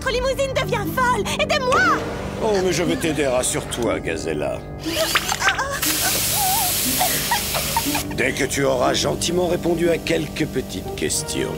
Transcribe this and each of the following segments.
notre limousine devient folle. Aidez-moi! Oh, mais je vais t'aider, rassure-toi, Gazella. Dès que tu auras gentiment répondu à quelques petites questions.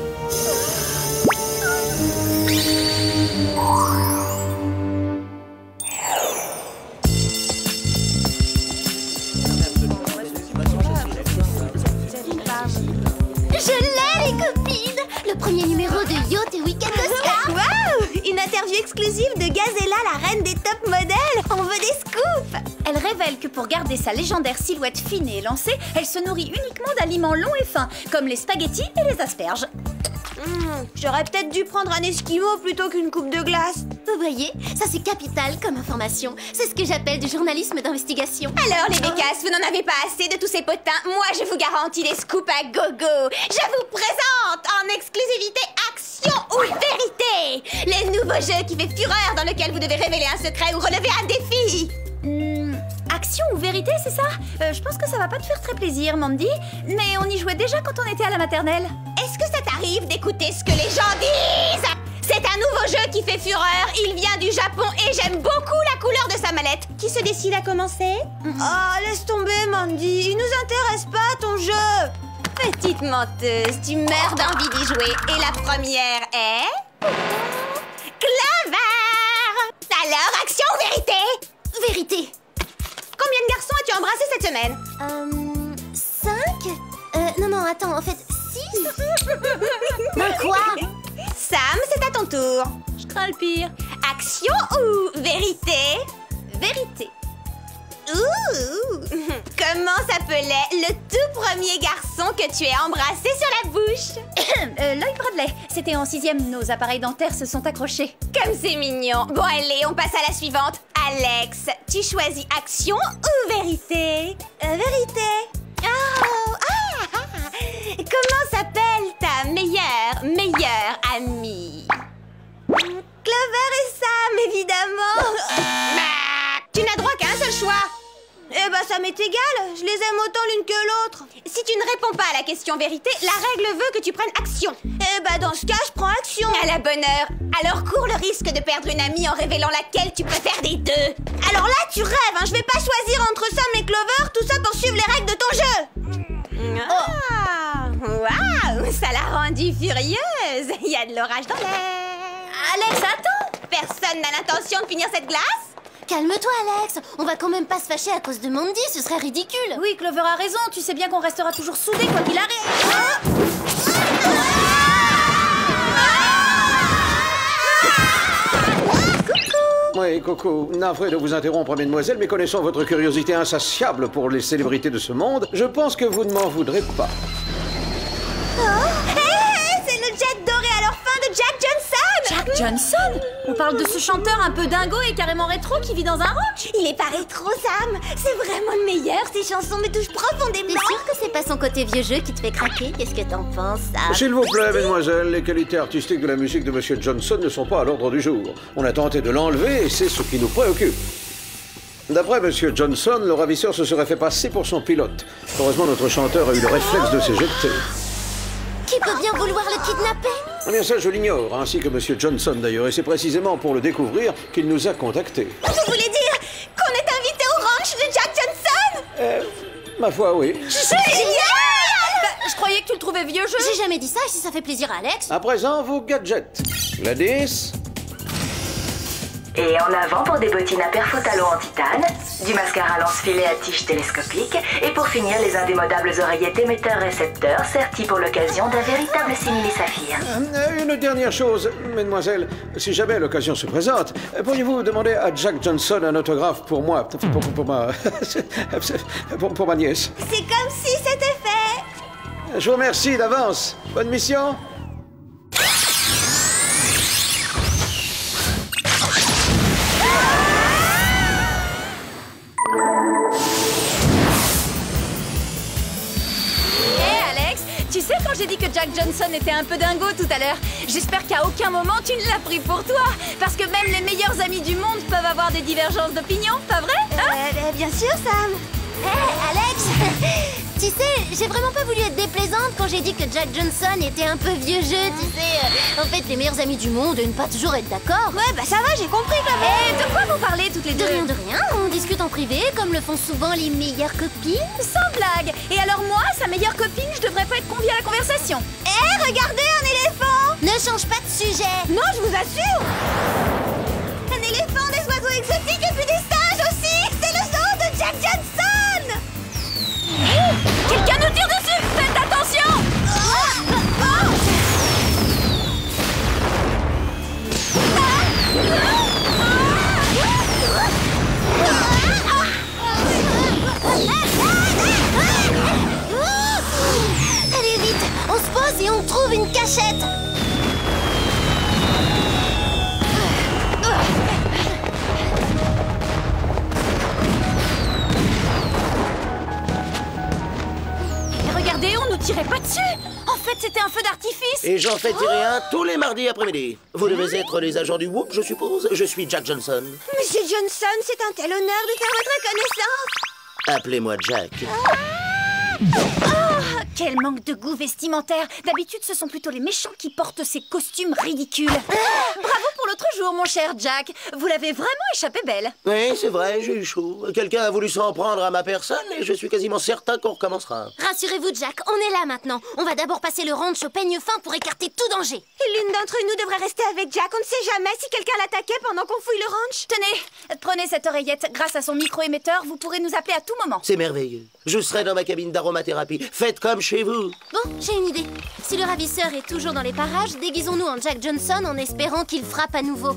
Je l'ai, les copines! Le premier numéro de Yacht et Week-end Oscar! Waouh! Une interview exclusive de Gazella, la reine des top modèles. On veut des scoops. Elle révèle que pour garder sa légendaire silhouette fine et élancée, elle se nourrit uniquement d'aliments longs et fins, comme les spaghettis et les asperges. J'aurais peut-être dû prendre un esquimau plutôt qu'une coupe de glace. Vous voyez, ça c'est capital comme information. C'est ce que j'appelle du journalisme d'investigation. Alors, les bécasses, vous n'en avez pas assez de tous ces potins. Moi, je vous garantis des scoops à gogo. Je vous présente en exclusivité Action ou Vérité, le nouveau jeu qui fait fureur dans lequel vous devez révéler un secret ou relever un défi. Action ou vérité, c'est ça? Je pense que ça va pas te faire très plaisir, Mandy. Mais on y jouait déjà quand on était à la maternelle. Est-ce que ça t'arrive d'écouter ce que les gens disent? C'est un nouveau jeu qui fait fureur. Il vient du Japon et j'aime beaucoup la couleur de sa mallette. Qui se décide à commencer? Oh, laisse tomber, Mandy. Il nous intéresse pas, ton jeu. Petite menteuse, tu meurs d'envie d'y jouer. Et la première est... Clover! Alors, action ou vérité? Vérité! Combien de garçons as-tu embrassé cette semaine? 5? Non, attends, en fait, 6? Ben quoi? Sam, c'est à ton tour. Je crains le pire. Action ou vérité? Vérité. Ouh! Comment s'appelait le tout premier garçon que tu as embrassé sur la bouche? Lloyd Bradley. C'était en 6e, nos appareils dentaires se sont accrochés. Comme c'est mignon. Bon, allez, on passe à la suivante. Alex, tu choisis action ou vérité? Vérité. Oh! Comment s'appelle ta meilleure amie? Clover et Sam, évidemment. Tu n'as droit qu'à un seul choix. Eh ben, ça m'est égal. Je les aime autant l'une que l'autre. Si tu ne réponds pas à la question vérité, la règle veut que tu prennes action. Eh ben, dans ce cas, je prends action. À la bonne heure. Alors cours le risque de perdre une amie en révélant laquelle tu préfères des deux. Alors là, tu rêves, hein. Je vais pas choisir entre Sam et Clover, tout ça pour suivre les règles de ton jeu. Ah, waouh, ça l'a rendue furieuse. Il y a de l'orage dans l'air. Alex, attends! Personne n'a l'intention de finir cette glace? Calme-toi, Alex. On va quand même pas se fâcher à cause de Mandy, ce serait ridicule. Oui, Clover a raison. Tu sais bien qu'on restera toujours soudés quoi qu'il arrive. Oui, Coco, navré de vous interrompre, mesdemoiselles, mais connaissant votre curiosité insatiable pour les célébrités de ce monde, je pense que vous ne m'en voudrez pas. C'est le jet doré à leur fin de Jack Johnson! Jack Johnson? On parle de ce chanteur un peu dingo et carrément rétro qui vit dans un rock? Il est pas rétro, Sam. C'est vraiment le meilleur. Ces chansons me touchent profondément. T'es sûr que c'est pas son côté vieux jeu qui te fait craquer? Qu'est-ce que t'en penses, Sam? S'il vous plaît, mesdemoiselles, les qualités artistiques de la musique de Monsieur Johnson ne sont pas à l'ordre du jour. On a tenté de l'enlever et c'est ce qui nous préoccupe. D'après Monsieur Johnson, le ravisseur se serait fait passer pour son pilote. Heureusement, notre chanteur a eu le réflexe de s'éjecter. Qui peut bien vouloir le kidnapper? Eh bien ça, je l'ignore, ainsi que Monsieur Johnson d'ailleurs, et c'est précisément pour le découvrir qu'il nous a contactés. Vous voulez dire qu'on est invité au ranch de Jack Johnson? Ma foi, oui. Génial! Je croyais que tu le trouvais vieux jeu. J'ai jamais dit ça, et si ça fait plaisir à Alex. À présent, vos gadgets. Gladys. Et en avant pour des bottines à perfo-talons en titane, du mascara lance-filet à tige télescopique, et pour finir, les indémodables oreillettes émetteurs-récepteurs sertis pour l'occasion d'un véritable simili-saphir. Une dernière chose, mesdemoiselles, si jamais l'occasion se présente, pourriez-vous demander à Jack Johnson un autographe pour moi, pour ma nièce? C'est comme si c'était fait. Je vous remercie d'avance. Bonne mission. Tu sais, quand j'ai dit que Jack Johnson était un peu dingo tout à l'heure, j'espère qu'à aucun moment tu ne l'as pris pour toi. Parce que même les meilleurs amis du monde peuvent avoir des divergences d'opinion, pas vrai, hein? Bien sûr, Sam. Hé, Alex! Tu sais, j'ai vraiment pas voulu être déplaisante quand j'ai dit que Jack Johnson était un peu vieux jeu, tu sais. En fait, les meilleurs amis du monde et ne pas toujours être d'accord. Ouais, bah ça va, j'ai compris quand même. Et de quoi vous parlez toutes les deux? De rien, on discute en privé, comme le font souvent les meilleures copines. Sans blague. Et alors moi, sa meilleure copine, je devrais pas être conviée à la conversation. Eh, regardez, un éléphant! Ne change pas de sujet. Non, je vous assure! Un éléphant, des oiseaux exotiques et puis des singes aussi! C'est le zoo de Jack Johnson! Quelqu'un nous tire dessus! Faites attention! Allez vite, on se pose et on trouve une cachette. Regardez, on nous tirait pas dessus! En fait, c'était un feu d'artifice! Et j'en fais tirer un tous les mardis après-midi. Vous devez être les agents du Whoop, je suppose. Je suis Jack Johnson. Monsieur Johnson, c'est un tel honneur de faire votre connaissance! Appelez-moi Jack. Oh, quel manque de goût vestimentaire! D'habitude, ce sont plutôt les méchants qui portent ces costumes ridicules. Bravo pour l'autre jour, mon cher Jack. Vous l'avez vraiment échappé belle. Oui, c'est vrai, j'ai eu chaud. Quelqu'un a voulu s'en prendre à ma personne et je suis quasiment certain qu'on recommencera. Rassurez-vous, Jack, on est là maintenant. On va d'abord passer le ranch au peigne fin pour écarter tout danger. Et l'une d'entre nous devrait rester avec Jack. On ne sait jamais si quelqu'un l'attaquait pendant qu'on fouille le ranch. Tenez, prenez cette oreillette. Grâce à son micro-émetteur, vous pourrez nous appeler à tout moment. C'est merveilleux. Je serai dans ma cabine d'aromathérapie. Faites comme chez vous. Bon, j'ai une idée. Si le ravisseur est toujours dans les parages, déguisons-nous en Jack Johnson en espérant qu'il frappe à nouveau.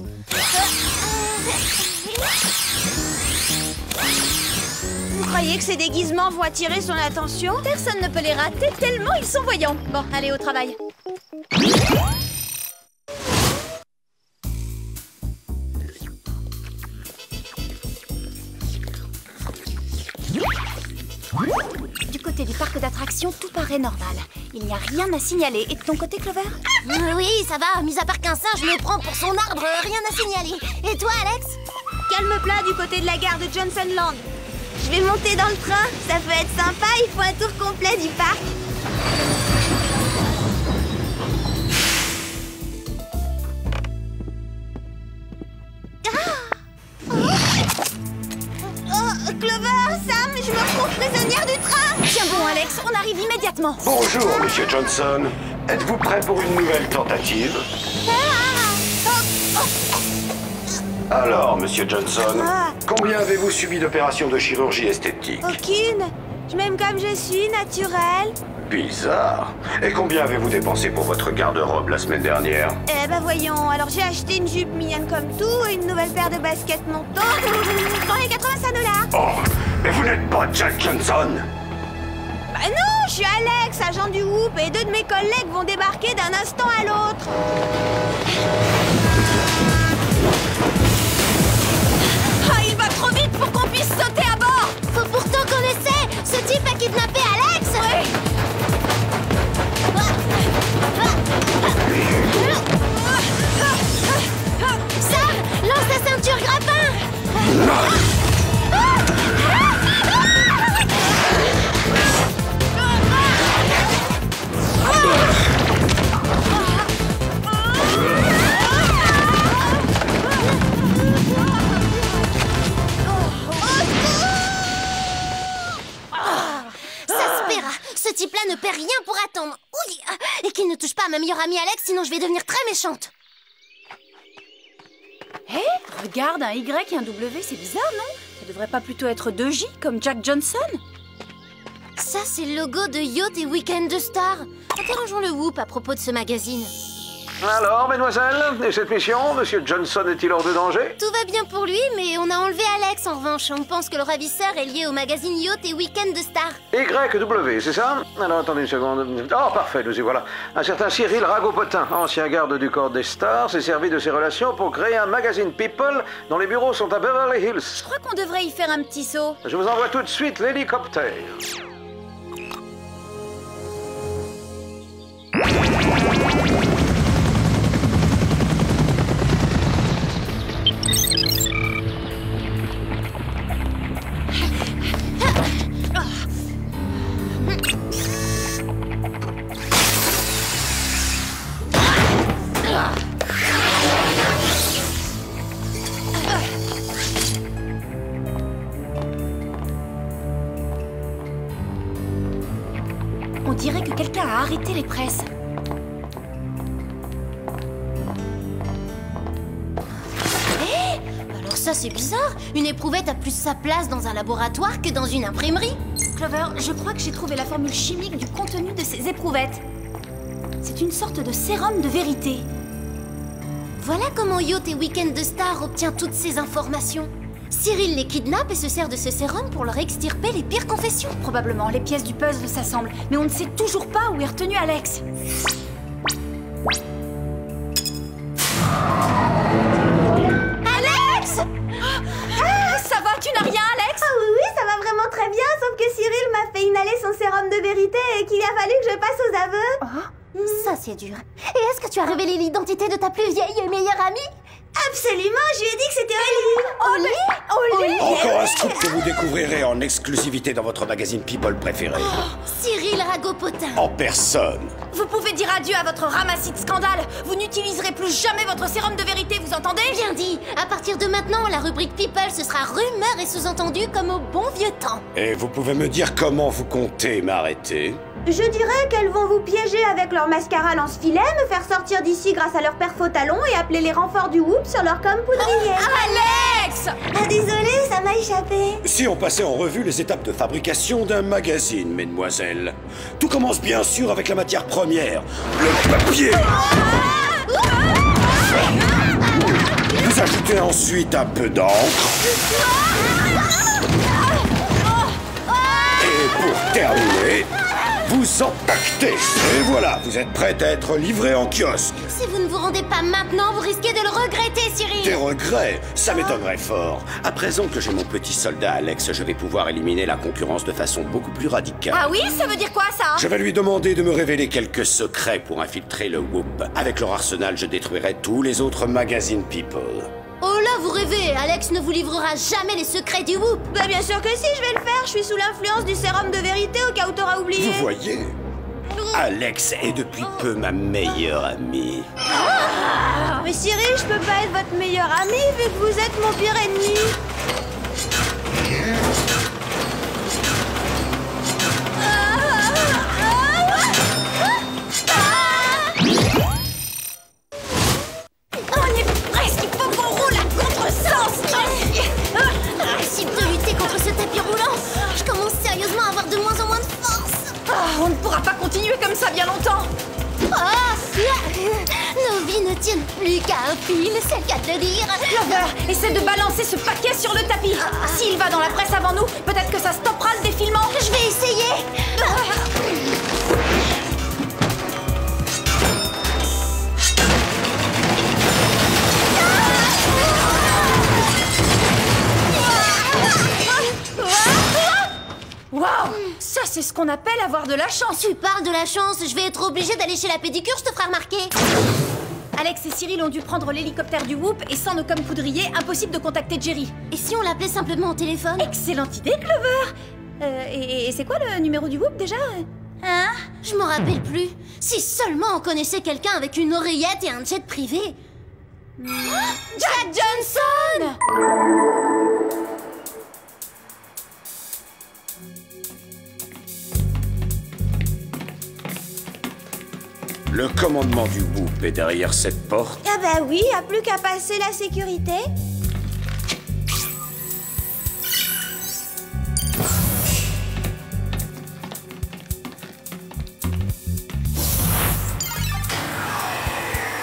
Vous croyez que ces déguisements vont attirer son attention? Personne ne peut les rater tellement ils sont voyants. Bon, allez au travail. Du côté du parc d'attractions, tout paraît normal. Il n'y a rien à signaler. Et de ton côté, Clover? Oui, ça va. Mis à part qu'un singe me prend pour son arbre, rien à signaler. Et toi, Alex? Calme plat du côté de la gare de Johnsonland. Je vais monter dans le train. Ça peut être sympa. Il faut un tour complet du parc. Clover, Sam, je me retrouve prisonnière du train. Tiens bon, Alex, on arrive immédiatement. Bonjour, Monsieur Johnson. Êtes-vous prêt pour une nouvelle tentative? Alors, Monsieur Johnson, combien avez-vous subi d'opérations de chirurgie esthétique? Aucune. Je m'aime comme je suis, naturelle. Bizarre. Et combien avez-vous dépensé pour votre garde-robe la semaine dernière? Eh ben voyons, alors j'ai acheté une jupe mignonne comme tout et une nouvelle paire de baskets Monto dans les 85 $. Oh, mais vous n'êtes pas Jack Johnson! Bah non, je suis Alex, agent du Whoop, et 2 de mes collègues vont débarquer d'un instant à l'autre. Ah, il va trop vite pour qu'on puisse sauter à bord. Faut pourtant qu'on essaie. Ce type a kidnappé Alex. Ouais. Sam, lance ta ceinture grappin. Ce type-là ne paie rien pour attendre. Oui. Et qu'il ne touche pas à ma meilleure amie Alex, sinon je vais devenir très méchante. Hé, regarde, un Y et un W, c'est bizarre, non? Ça devrait pas plutôt être 2 J, comme Jack Johnson? Ça, c'est le logo de Yacht et Weekend de Star. Interrogeons le Whoop à propos de ce magazine. Alors, mesdemoiselles, et cette mission, Monsieur Johnson est-il hors de danger? Tout va bien pour lui, mais on a enlevé Alex en revanche. On pense que le ravisseur est lié au magazine Yacht et Weekend de Star. YW, c'est ça? Alors, attendez une seconde. Oh, parfait, nous y voilà. Un certain Cyril Ragopotin, ancien garde du corps des stars, s'est servi de ses relations pour créer un magazine People dont les bureaux sont à Beverly Hills. Je crois qu'on devrait y faire un petit saut. Je vous envoie tout de suite l'hélicoptère. On dirait que quelqu'un a arrêté les presses. Alors ça, c'est bizarre. Une éprouvette a plus sa place dans un laboratoire que dans une imprimerie. Clover, je crois que j'ai trouvé la formule chimique du contenu de ces éprouvettes. C'est une sorte de sérum de vérité. Voilà comment Yacht et Weekend de Star obtient toutes ces informations. Cyril les kidnappe et se sert de ce sérum pour leur extirper les pires confessions. Probablement, les pièces du puzzle s'assemblent, mais on ne sait toujours pas où est retenu Alex. Alex! Ça va, tu n'as rien, Alex? Ah oui, ça va vraiment très bien, sauf que Cyril m'a fait inhaler son sérum de vérité et qu'il a fallu que je passe aux aveux. Ça, c'est dur. Et est-ce que tu as révélé l'identité de ta plus vieille et meilleure amie? Absolument, je lui ai dit que c'était Oli. Oli? Encore un scoop que vous découvrirez en exclusivité dans votre magazine People préféré. Cyril Ragopotin. En personne. Vous pouvez dire adieu à votre ramassis de scandales. Vous n'utiliserez plus jamais votre sérum de vérité, vous entendez? Bien dit. À partir de maintenant, la rubrique People, ce sera rumeurs et sous-entendus comme au bon vieux temps. Et vous pouvez me dire comment vous comptez m'arrêter? Je dirais qu'elles vont vous piéger avec leur mascara lance-filet, me faire sortir d'ici grâce à leur père faux talon et appeler les renforts du Whoop sur leur com poudrier. Alex! Ah désolé, ça m'a échappé. Si on passait en revue les étapes de fabrication d'un magazine, mesdemoiselles. Tout commence bien sûr avec la matière première, le papier. Vous ajoutez ensuite un peu d'encre. Et pour terminer, vous empaquetez. Et voilà, vous êtes prête à être livré en kiosque. Si vous ne vous rendez pas maintenant, vous risquez de le regretter, Cyril. Des regrets? Ça m'étonnerait fort. À présent que j'ai mon petit soldat Alex, je vais pouvoir éliminer la concurrence de façon beaucoup plus radicale. Ah oui, ça veut dire quoi, ça? Je vais lui demander de me révéler quelques secrets pour infiltrer le Whoop. Avec leur arsenal, je détruirai tous les autres magazines People. Oh là, vous rêvez. Alex ne vous livrera jamais les secrets du Whoop. Bah bien sûr que si, je vais le faire. Je suis sous l'influence du sérum de vérité au cas où t'auras oublié. Vous voyez? Alex est depuis peu ma meilleure amie. Mais Cyril, je peux pas être votre meilleur ami vu que vous êtes mon pire ennemi. On est presque, il faut qu'on roule à contresens. Impossible de lutter contre ce tapis roulant. Je commence sérieusement à avoir de moins en moins de force. On ne pourra pas continuer comme ça bien longtemps. Nos vies ne tiennent plus qu'à un fil, c'est le cas de le dire. Clover, essaie de balancer ce paquet sur le tapis. S'il va dans la presse avant nous, peut-être que ça stoppera le défilement. Je vais essayer. Waouh, ça c'est ce qu'on appelle avoir de la chance. Tu parles de la chance, je vais être obligée d'aller chez la pédicure, je te ferai remarquer. Alex et Cyril ont dû prendre l'hélicoptère du Whoop et sans nos coms poudriers, impossible de contacter Jerry. Et si on l'appelait simplement au téléphone? Excellente idée, Clover. Et c'est quoi le numéro du Whoop déjà? Hein? Je m'en rappelle plus. Si seulement on connaissait quelqu'un avec une oreillette et un jet privé. Jack Johnson! Le commandement du Whoop est derrière cette porte. Ah bah oui, y a plus qu'à passer la sécurité.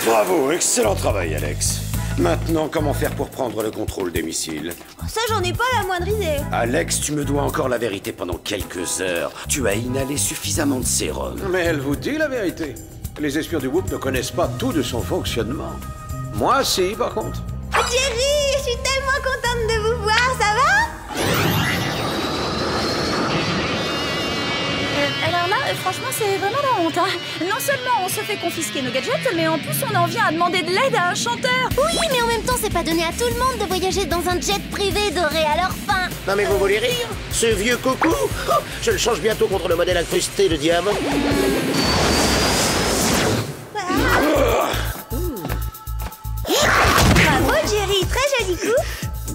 Bravo, excellent travail, Alex. Maintenant, comment faire pour prendre le contrôle des missiles? Ça, j'en ai pas la moindre idée. Alex, tu me dois encore la vérité pendant quelques heures. Tu as inhalé suffisamment de sérum. Mais elle vous dit la vérité. Les espions du Whoop ne connaissent pas tout de son fonctionnement. Moi, si, par contre. Jerry, je suis tellement contente de vous voir, ça va? Alors là, franchement, c'est vraiment la honte, hein. Non seulement on se fait confisquer nos gadgets, mais en plus on en vient à demander de l'aide à un chanteur. Oui, mais en même temps, c'est pas donné à tout le monde de voyager dans un jet privé doré à leur fin. Non mais vous voulez rire? Ce vieux coucou, je le change bientôt contre le modèle incrusté de diamant.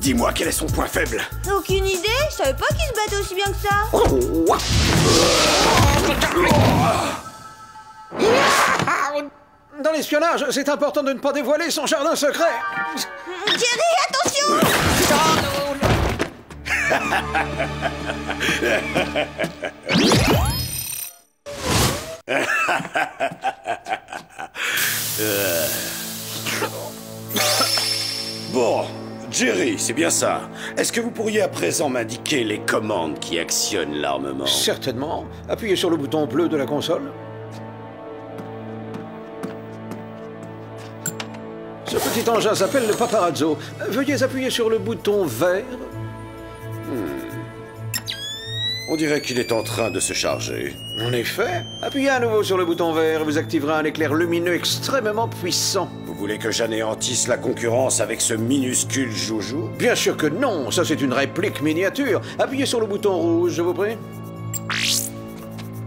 Dis-moi, quel est son point faible? Aucune idée, je savais pas qu'il se battait aussi bien que ça. Dans l'espionnage, c'est important de ne pas dévoiler son jardin secret. Jerry, attention! Bon, Jerry, c'est bien ça. Est-ce que vous pourriez à présent m'indiquer les commandes qui actionnent l'armement? Certainement. Appuyez sur le bouton bleu de la console. Ce petit engin s'appelle le paparazzo. Veuillez appuyer sur le bouton vert. On dirait qu'il est en train de se charger. En effet, appuyez à nouveau sur le bouton vert et vous activerez un éclair lumineux extrêmement puissant. Vous voulez que j'anéantisse la concurrence avec ce minuscule joujou? Bien sûr que non, ça c'est une réplique miniature. Appuyez sur le bouton rouge, je vous prie.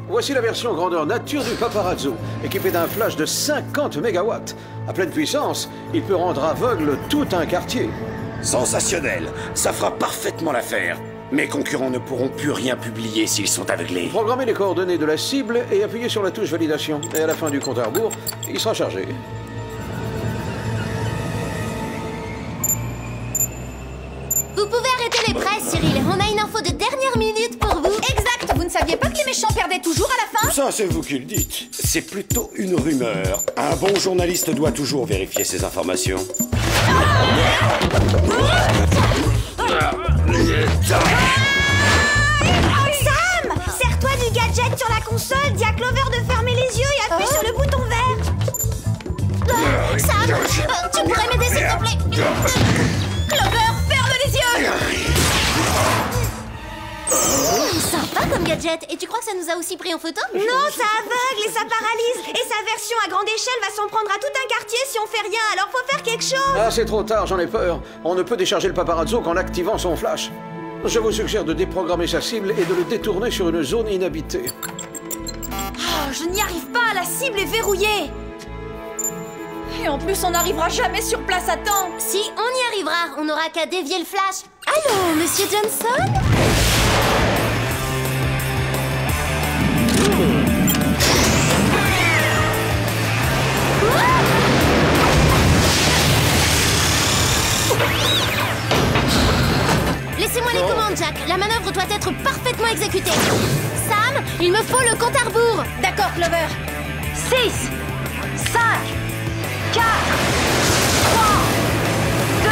Voici la version grandeur nature du paparazzo, équipé d'un flash de 50 MW. À pleine puissance, il peut rendre aveugle tout un quartier. Sensationnel, ça fera parfaitement l'affaire. Mes concurrents ne pourront plus rien publier s'ils sont aveuglés. Programmez les coordonnées de la cible et appuyez sur la touche validation. Et à la fin du compte à rebours, il sera chargé. Vous pouvez arrêter les presses, Cyril. On a une info de dernière minute pour vous. Exact. Vous ne saviez pas que les méchants perdaient toujours à la fin? Ça, c'est vous qui le dites. C'est plutôt une rumeur. Un bon journaliste doit toujours vérifier ses informations. Sam! Serre-toi du gadget sur la console, dis à Clover de fermer les yeux et appuie sur le bouton vert. Sam, tu pourrais m'aider s'il te plaît? Clover, ferme les yeux! Sympa comme gadget. Et tu crois que ça nous a aussi pris en photo? Non, ça aveugle et ça paralyse. Et sa version à grande échelle va s'en prendre à tout un quartier si on fait rien. Alors faut faire quelque chose. Ah, c'est trop tard, j'en ai peur. On ne peut décharger le paparazzo qu'en activant son flash. Je vous suggère de déprogrammer sa cible et de le détourner sur une zone inhabitée. Oh, je n'y arrive pas, la cible est verrouillée. Et en plus, on n'arrivera jamais sur place à temps. Si, on y arrivera. On n'aura qu'à dévier le flash. Allô, Monsieur Johnson? Laissez-moi les commandes, Jack. La manœuvre doit être parfaitement exécutée. Sam, il me faut le compte à rebours. D'accord, Clover. 6, 5, 4, 3, 2, 1.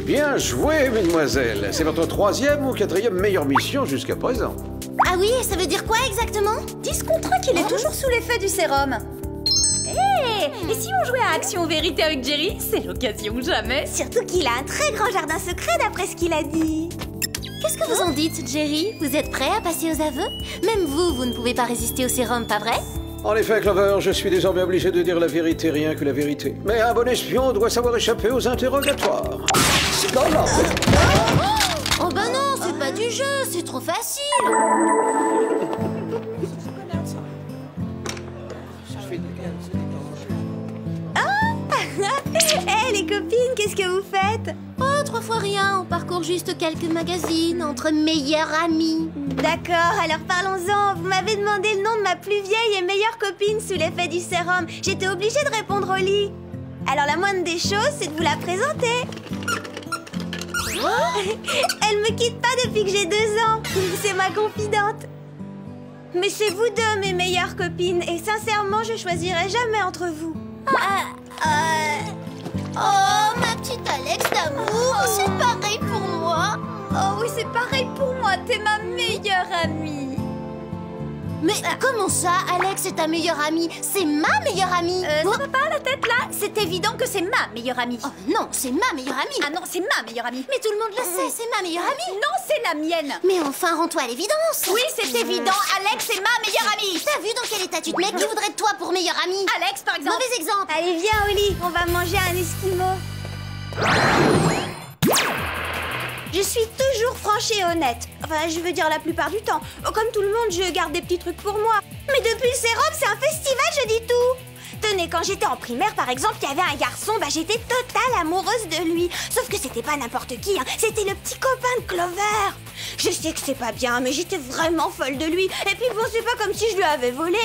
Bien joué, mesdemoiselles. C'est votre 3e ou 4e meilleure mission jusqu'à présent. Ah oui, ça veut dire quoi exactement? Discontera qu'il est toujours sous l'effet du sérum. Et si on jouait à Action ou Vérité avec Jerry? C'est l'occasion jamais. Surtout qu'il a un très grand jardin secret d'après ce qu'il a dit. Qu'est-ce que vous en dites, Jerry? Vous êtes prêt à passer aux aveux? Même vous, vous ne pouvez pas résister au sérum, pas vrai? En effet, Clover, je suis désormais obligé de dire la vérité, rien que la vérité. Mais un bon espion doit savoir échapper aux interrogatoires. Non, non. Oh bah non, c'est pas du jeu, c'est trop facile. Hé, les copines, qu'est-ce que vous faites? Oh, 3 fois rien, on parcourt juste quelques magazines entre meilleurs amis. D'accord, alors parlons-en. Vous m'avez demandé le nom de ma plus vieille et meilleure copine sous l'effet du sérum. J'étais obligée de répondre au lit. Alors la moindre des choses, c'est de vous la présenter. Elle me quitte pas depuis que j'ai 2 ans. C'est ma confidente. Mais c'est vous deux mes meilleures copines. Et sincèrement, je choisirai jamais entre vous. Oh, ma petite Alex d'amour, c'est pareil pour moi. Oh oui, c'est pareil pour moi. T'es ma meilleure amie. Mais comment ça, Alex est ta meilleure amie? C'est ma meilleure amie. Ça va pas la tête là? C'est évident que c'est ma meilleure amie. Oh non, c'est ma meilleure amie. Ah non, c'est ma meilleure amie. Mais tout le monde le sait, c'est ma meilleure amie. Non, c'est la mienne. Mais enfin, rends-toi à l'évidence. Oui, c'est évident. Alex est ma meilleure amie. T'as vu dans quel état tu te mets? Qui voudrait de toi pour meilleure amie? Alex, par exemple. Mauvais exemple. Allez, viens, Oli, on va manger un esquimau. Je suis toujours franche et honnête. Enfin, je veux dire la plupart du temps. Comme tout le monde, je garde des petits trucs pour moi. Mais depuis le sérum, c'est un festival, je dis tout. Tenez, quand j'étais en primaire, par exemple, il y avait un garçon, j'étais totale amoureuse de lui. Sauf que c'était pas n'importe qui, hein. C'était le petit copain de Clover. Je sais que c'est pas bien, mais j'étais vraiment folle de lui. Et puis bon, c'est pas comme si je lui avais volé.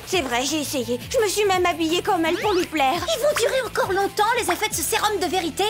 C'est vrai, j'ai essayé. Je me suis même habillée comme elle pour lui plaire. Ils vont durer encore longtemps, les effets de ce sérum de vérité.